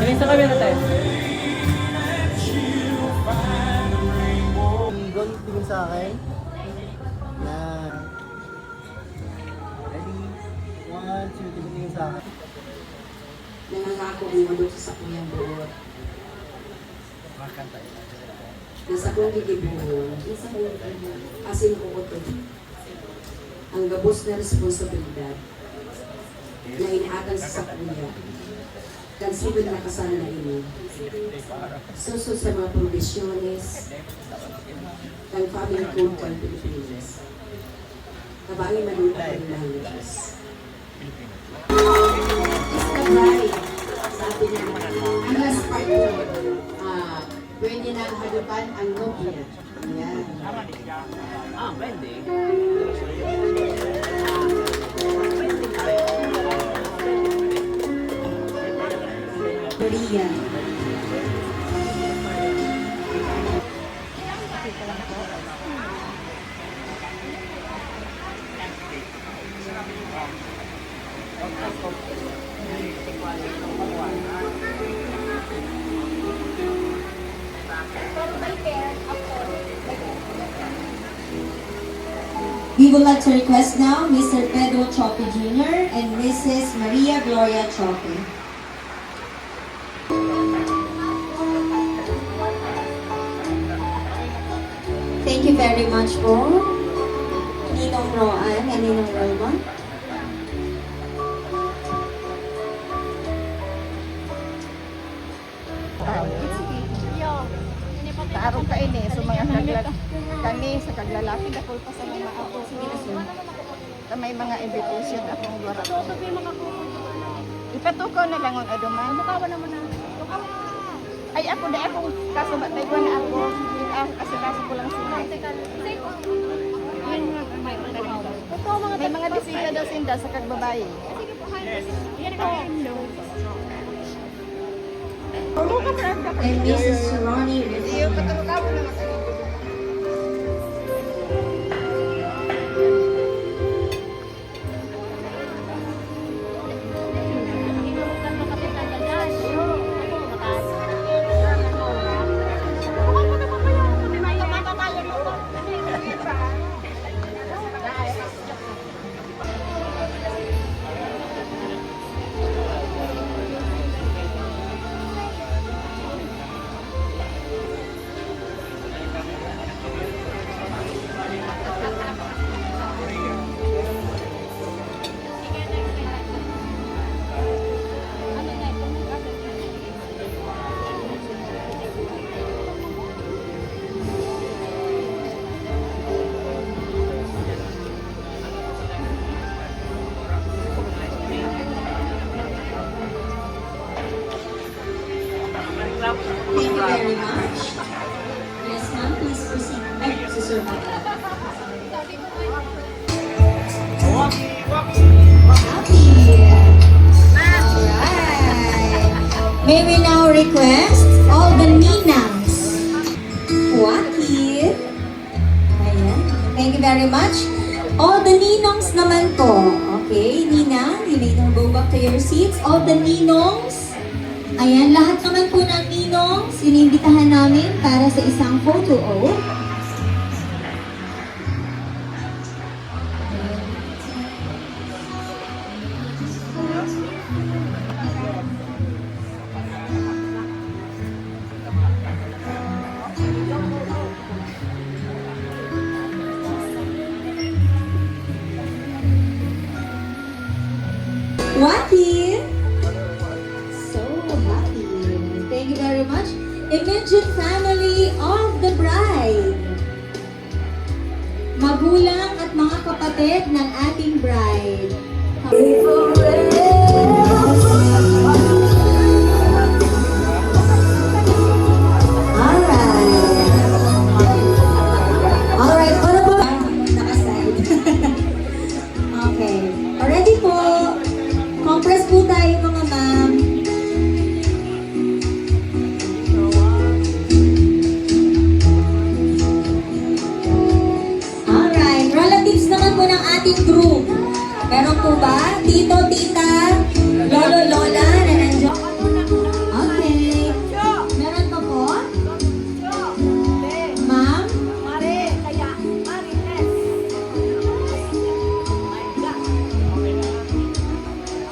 Sige, sa kami na tayo. Gold tingin sa akin. Na... Ready? 1, 2, tingin sa akin. Nangangako ang madok sa kuyang buot. Makanta yun. Nasa kong gigibuhon, asin ko ko ang gabos na responsibilidad na inaatang sa sakuya. Kansibil na kasal na ini. Susunod sa mga provisyones ng family code ng Pilipinas. Kabangin manuta ang languages. Right. Sabi niya, ang last part po, pwede na hadapan ang Nokia. Ayan. Pwede. Maria. We would like to request now Mr. Pedro Chope Jr. and Mrs. Maria Gloria Chope. Thank you very much po, Ninong Roan and Ninong Rolma. Kaarong ka ini, so mga kami sa kaglalaki, dakol pa sa mga ako. May mga invitation akong luwara ko. Ipatukaw na lang ang aduman. Mukawa naman na. Ay ako, dahil akong kasubatay ko na ako. Kasi kaso ko lang sila. May mga bisita daw sinda sa kagbabae. And Mrs. Ronnie Rivera. Thank you very much. Yes, ma'am, please proceed. Ay, si Sir Michael. Happy. Alright. May we now request all the ninangs. Waki. Ayan. Thank you very much. All the ninongs naman po. Okay, ninang, you may now go back to your seats. All the ninongs. Ayan, lahat naman po ng ninong sinimbitahan namin para sa isang photo op. Waki! So happy. Thank you very much. Immediate family of the bride. Magulang at mga kapatid ng ating bride. Alright, para po. Nakaside. Okay. Already po. Compress po tayo mga ma'am. Alright, relatives naman po ng ating group. Meron po ba? Tito, tita, Lolo, Lola na nandiyan. Okay. Meron pa po? Ma'am?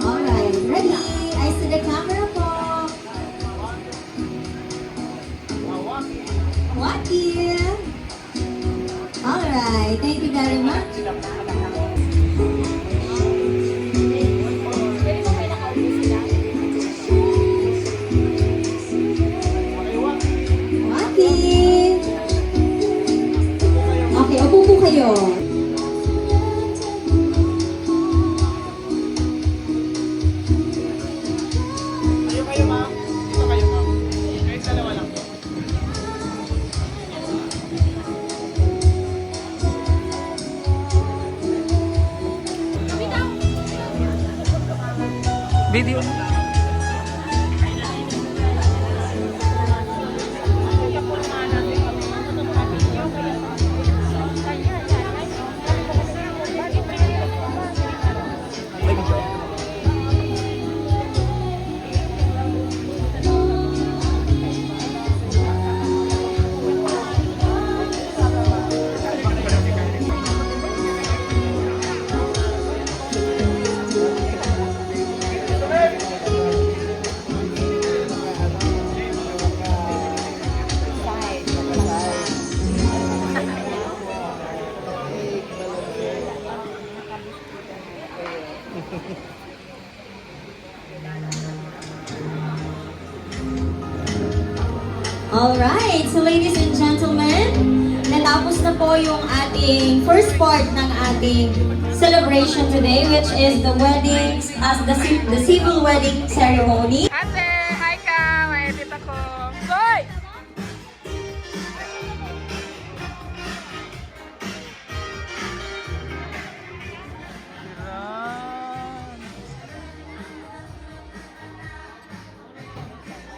Alright, ready? Eyes to the camera po. Waki. Alright, thank you very much. Waki. Okay, upo po kayo. Video. Alright, so ladies and gentlemen, natapos na po yung ating first part ng ating celebration today, which is the weddings, as the civil wedding ceremony. Ate, hi ka! May edit ako. Soy!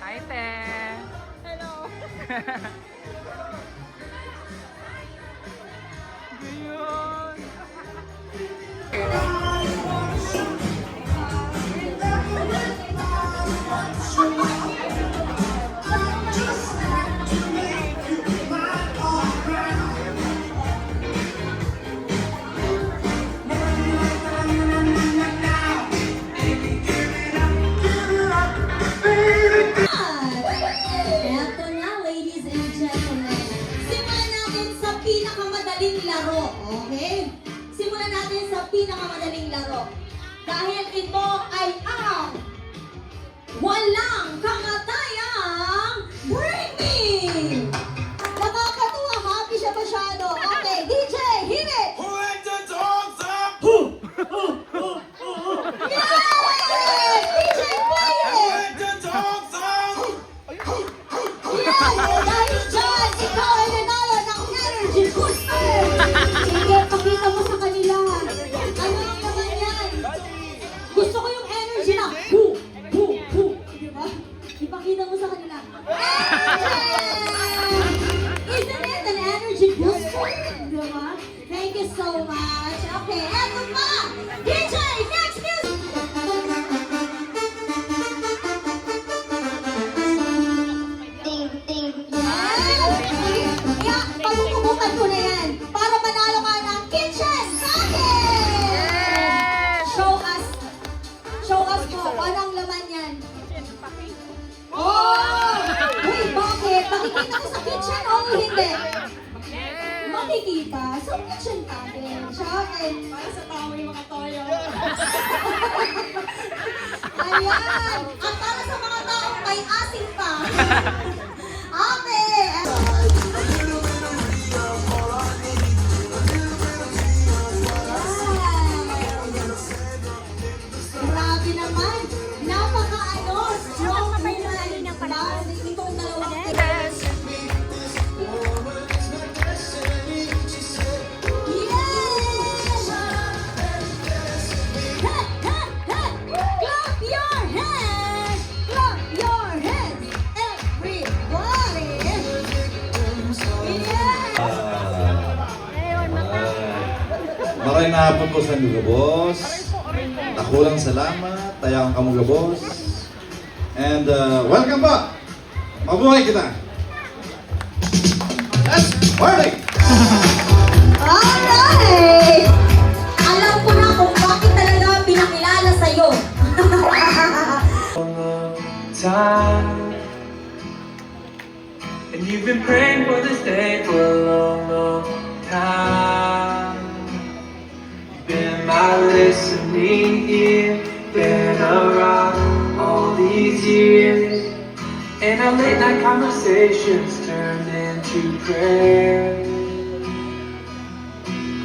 Hi, te! Hello! Eto na, ladies and gentlemen. Simulan natin sa pinakamadaling laro, okay? Simulan natin sa pinakamadaling laro. Dahil ito ay ang walang kamatayang Bring Me! Nakakatuwa, happy siya masyado. Okay, DJ, hit it! Yay! DJ, play it! Yes! Dahil dyan, ikaw ay nanalo ng energy booster! Sige, pakita mo sa kanila. Ano ang naman yan? Gusto ko yung energy na hu, hu, hu. Diba? Ipakita mo sa kanila. Isn't it an energy booster? Diba? Thank you so much. Okay, eto pa! DJ, next music! Kaya, pagpupukan ko na yan para manalo ka ng kitchen bucket! Show us po, anong laman yan? Oh! Uy, bakit? Makikita ko sa kitchen o hindi? Makikita sa kitchen bucket. Siya, para sa tao yung mga toyo. Ayan! At para sa mga taong may asin pa. Okay! Grabe naman! Napaka-ano! Strong woman! Itong dalawang yes! Hey! Hey! Hey! Clap your hands! Clap your hands! Everybody! Yeah! Maraming hapon po sa inyo, boss. Nakulang salamat. Tayang Kamugabos. And welcome po! Mabuhay kita! Let's party! Alright! Alam ko na kung bakit talaga pinakilala sa'yo. Time. And you've been praying for this day for a long, long time. You've been my listening ear, been around all these years. And our late night conversations turned into prayer.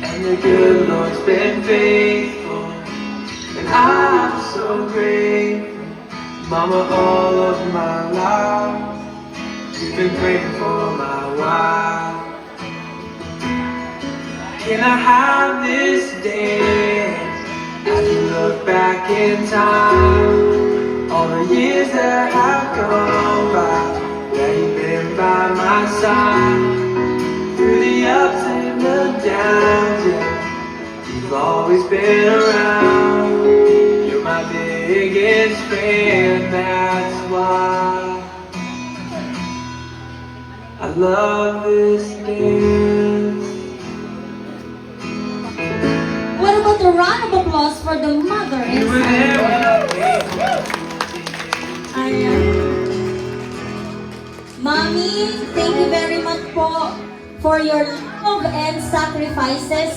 And the good Lord's been faithful, and I'm so grateful. Mama, all of my life, you've been praying for my wife. Can I have this dance as we look back in time? All the years that have gone by, yeah, you've been by my side. Through the ups and the downs, yeah, you've always been around. You're my biggest fan, that's why I love this dance. What about a round of applause for the mother You and were there when I Ayan. Mommy, thank you very much po for your love and sacrifices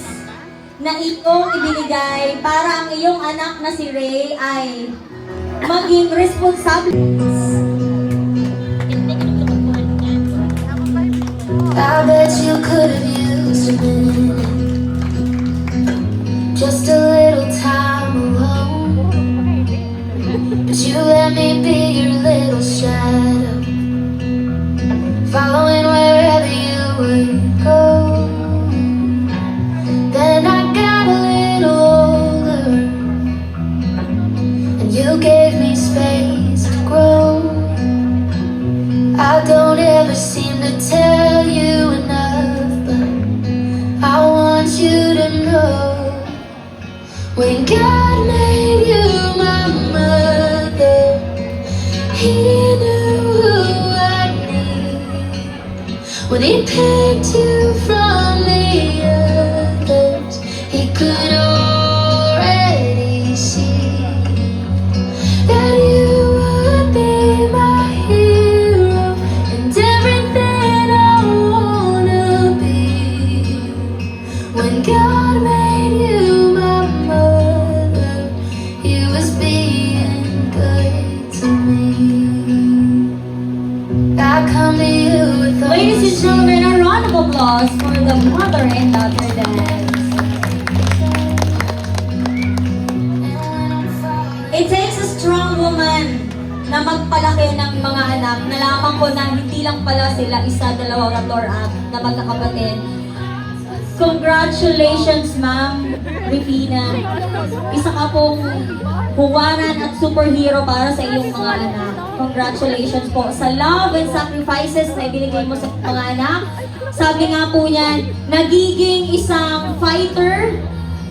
na iyong ibinigay para ang iyong anak na si Ray ay maging responsable. I bet you could have used a minute, just a little time alone. But you let me be your little shadow, following wherever you would go. Then I got a little older, and you gave me space to grow. I don't ever seem to tell you enough, but I want you to know, when God made you my mother, He knew who I need. When He picked you from the others, He could already see that you would be my hero and everything I wanna be. When God made you my mother, He was being good to me. I come to you with all Ladies and children, a round of applause for the mother and daughter dance. It takes a strong woman na magpalaki ng mga anak. Nalaman ko na hindi lang pala sila isa, dalawa, tatlo, or apat na magkakapatid. Congratulations, Ma'am Rifina. Isa ka pong huwaran at superhero para sa iyong mga anak. Congratulations po sa love and sacrifices na ibinigay mo sa mga anak. Sabi nga po niyan, nagiging isang fighter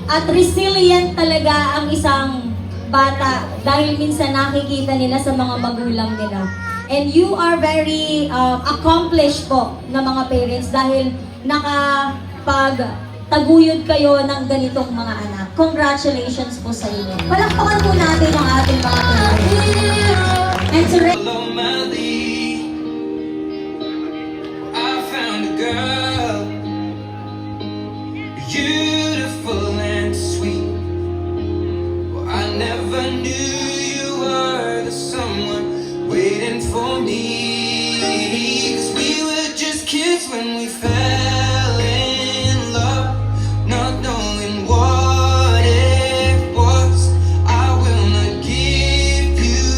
at resilient talaga ang isang bata dahil minsan nakikita nila sa mga magulang nila. And you are very accomplished po na mga parents dahil nakapagtaguyod kayo ng ganitong mga anak. Congratulations po sa inyo. Palakpakan po natin ang ating mga parents. And to Follow my lead. I found a girl, beautiful and sweet. Well, I never knew you were the someone waiting for me. 'Cause we were just kids when we fell in love, not knowing what it was. I will not give you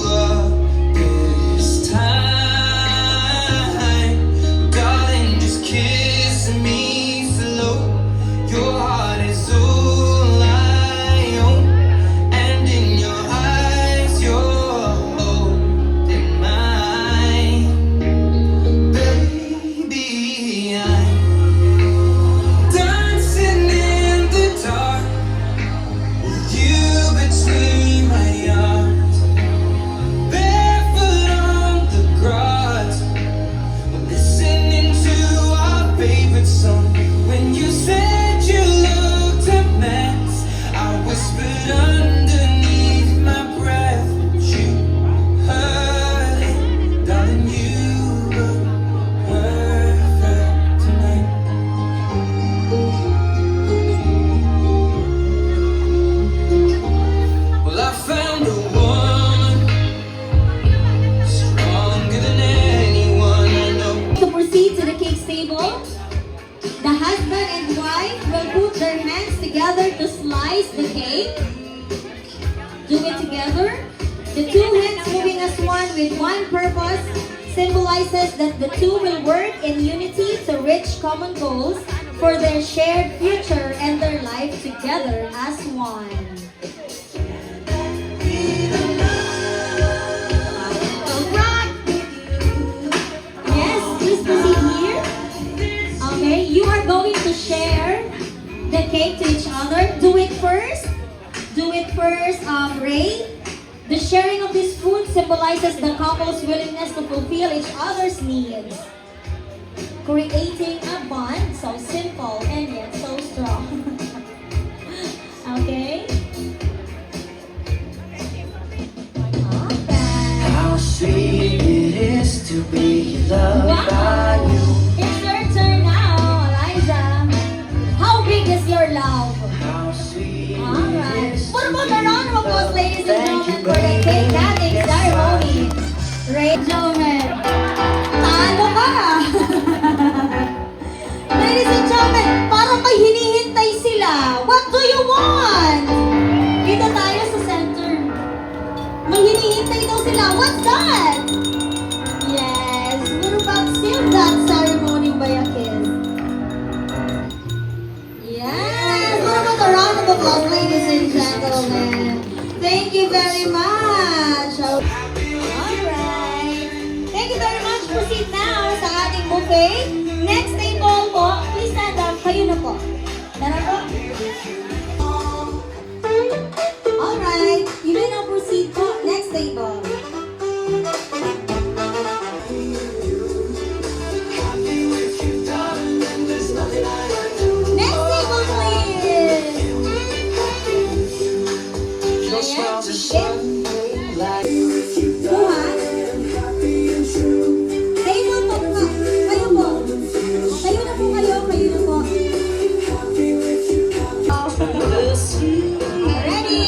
up this time, darling. Just kiss me slow. Your heart is all I own, and in your eyes you're holding mine. Baby, kiss the cake. Do it together. The two hands moving as one with one purpose symbolizes that the two will work in unity to reach common goals for their shared future and their life together as one. Yes, please proceed here. Okay, you are going to share the cake to each other. Do it first. Do it first, Ray. The sharing of this food symbolizes the couple's willingness to fulfill each other's needs, creating a bond so simple and yet so strong. Okay? Okay. How sweet it is to be loved by Wow! you. It's your turn now, Eliza. How big is your love? How sweet Alright. it is What to about be a round of applause, ladies and Thank gentlemen, you, for the cake baby. cutting Yes, ceremony? Ray Jomen. Talo ka! Ladies and gentlemen, parang may hinihintay sila. What do you want? Dito tayo sa center. May hinihintay daw sila. What's that? Yes, we're about to seal that ceremony by a kiss. Yes! What about a round of applause, ladies and gentlemen? Thank you very much. Alright. Thank you very much. Proceed now sa ating buffet. Next table po, please stand up. Kayo na po. Tara po. Alright. You may now proceed po. Next table. Next table, please. Your smile's a sunlight. Buha. Table po po. Kayo po. Kayo na po kayo. Kayo na po. Ready?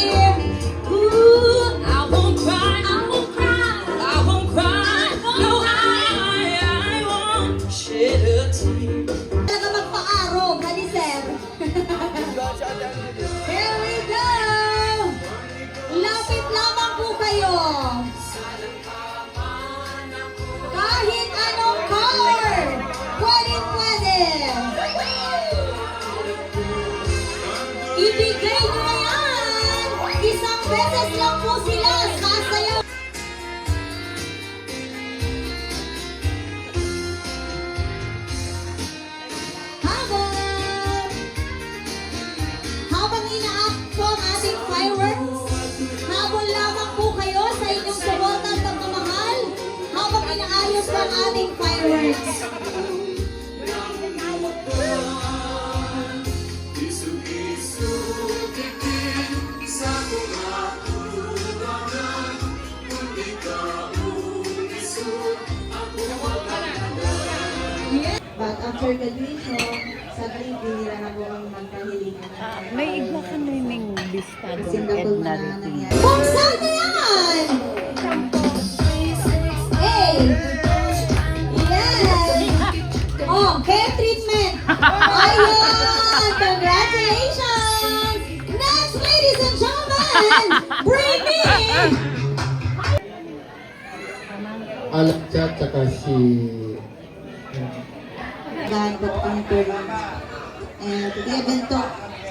Ooh, I won't cry. I won't cry. I won't cry. No, I won't Shed a tear. talaga magpa-araw. Kani, sir. Here we go. Lapit lamang po kayo. Kahit anong color. Pwede. Ibigay nyo na yan. Isang beses lang po sila. Sasayaw. Habang ina-up po ang ating fireworks, habol lamang po kayo sa inyong suporta at pagmamahal habang inaayos po ang ating fireworks. But after graduation, sabi hindi nila na po ang magkahilingan. May iba ka naming lista Kasi doon, double Edna na Ricky. nangyari. Buksan na yan! Hey! Yes! Oh, hair treatment! Ayun! Congratulations! Next, ladies and gentlemen, bring in! Anak siya, tsaka si... Dahil ba't kami program. And ito evento,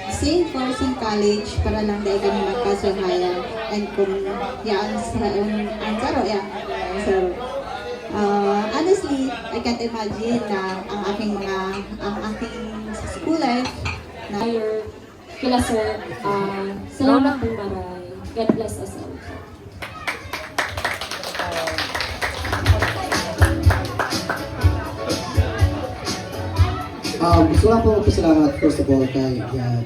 St. Forcing College para lang dahil kami magkasuhayan. And kung yaan sa ansaro, honestly, I can't imagine na ang aking school life na Kila sir, salamat pong maray. God bless us all. Gusto lang po magpasalamat first of all kay God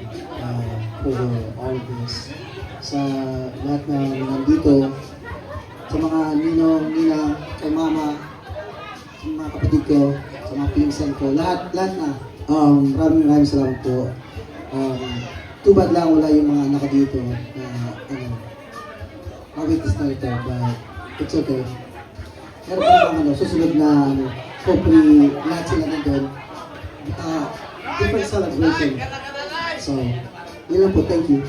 for all this. Sa lahat na nandito, sa mga ninong, ninang, kay mama, sa mga kapatid ko, sa mga pinsan ko, lahat na. Maraming salamat po. Too bad lang wala yung mga anak dito na ma-witness na ito, but it's okay. Meron pa naman susunod na hopefully lahat sila nandun. Different celebration. So, Yun lang po, thank you.